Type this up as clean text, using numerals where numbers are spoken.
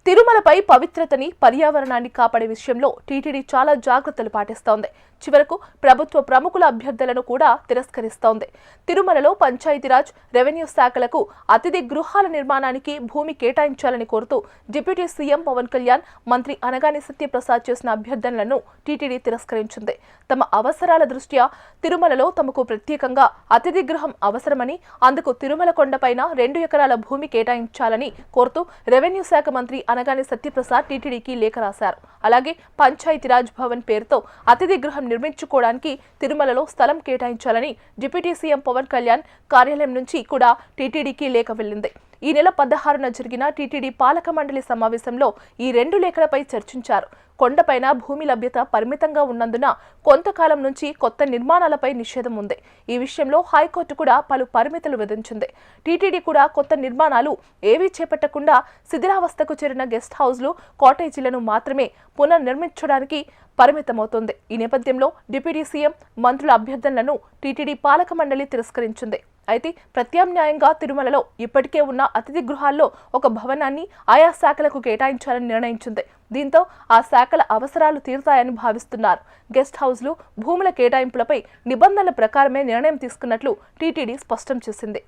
తిరుమలపై పవిత్రతని పర్యావరణాన్ని కాపాడే విషయంలో టీటీడీ చాలా జాగ్రత్తలు పాటిస్తోంది. చివరకు ప్రభుత్వ ప్రముఖుల అభ్యర్థనలను కూడా తిరస్కరిస్తోంది. తిరుమలలో పంచాయతీరాజ్, రెవెన్యూ శాఖలకు అతిథి గృహాల నిర్మాణానికి భూమి కేటాయించాలని కోరుతూ డిప్యూటీ సీఎం పవన్ కళ్యాణ్, మంత్రి అనగాని సత్యప్రసాద్ చేసిన అభ్యర్థనలను టీటీడీ తిరస్కరించింది. తమ అవసరాల దృష్ట్యా తిరుమలలో తమకు ప్రత్యేకంగా అతిథి గృహం అవసరమని, అందుకు తిరుమల కొండపైన 2 ఎకరాల భూమి కేటాయించాలని కోరుతూ రెవెన్యూ శాఖ మంత్రి అనగాని సత్యప్రసాద్ టీటీడీకి లేఖ రాశారు. అలాగే పంచాయతీరాజ్ భవన్ పేరుతో అతిథి గృహం నిర్మించుకోవడానికి తిరుమలలో స్థలం కేటాయించాలని డిప్యూటీ సీఎం పవన్ కళ్యాణ్ కార్యాలయం నుంచి కూడా టీటీడీకి లేఖ వెళ్లింది. ఈ నెల 16న జరిగిన టీటీడీ పాలక మండలి సమావేశంలో ఈ 2 లేఖలపై చర్చించారు. కొండపైన భూమి లభ్యత పరిమితంగా ఉన్నందున కొంతకాలం నుంచి కొత్త నిర్మాణాలపై నిషేధం ఉంది. ఈ విషయంలో హైకోర్టు కూడా పలు పరిమితులు విధించింది. టీటీడీ కూడా కొత్త నిర్మాణాలు ఏవీ చేపట్టకుండా శిథిలావస్థకు చేరిన గెస్ట్ హౌస్లు, కాటేజీలను మాత్రమే పునర్నిర్మించడానికి పరిమితమవుతోంది. ఈ నేపథ్యంలో డిప్యూటీ సీఎం, మంత్రుల అభ్యర్థనలను టీటీడీ పాలక మండలి తిరస్కరించింది. అయితే ప్రత్యామ్నాయంగా తిరుమలలో ఇప్పటికే ఉన్న అతిథి గృహాల్లో ఒక భవనాన్ని ఆయా శాఖలకు కేటాయించాలని నిర్ణయించింది. దీంతో ఆ శాఖల అవసరాలు తీరుతాయని భావిస్తున్నారు. గెస్ట్ హౌస్లు, భూముల కేటాయింపులపై నిబంధనల ప్రకారమే నిర్ణయం తీసుకున్నట్లు టీటీడీ స్పష్టం చేసింది.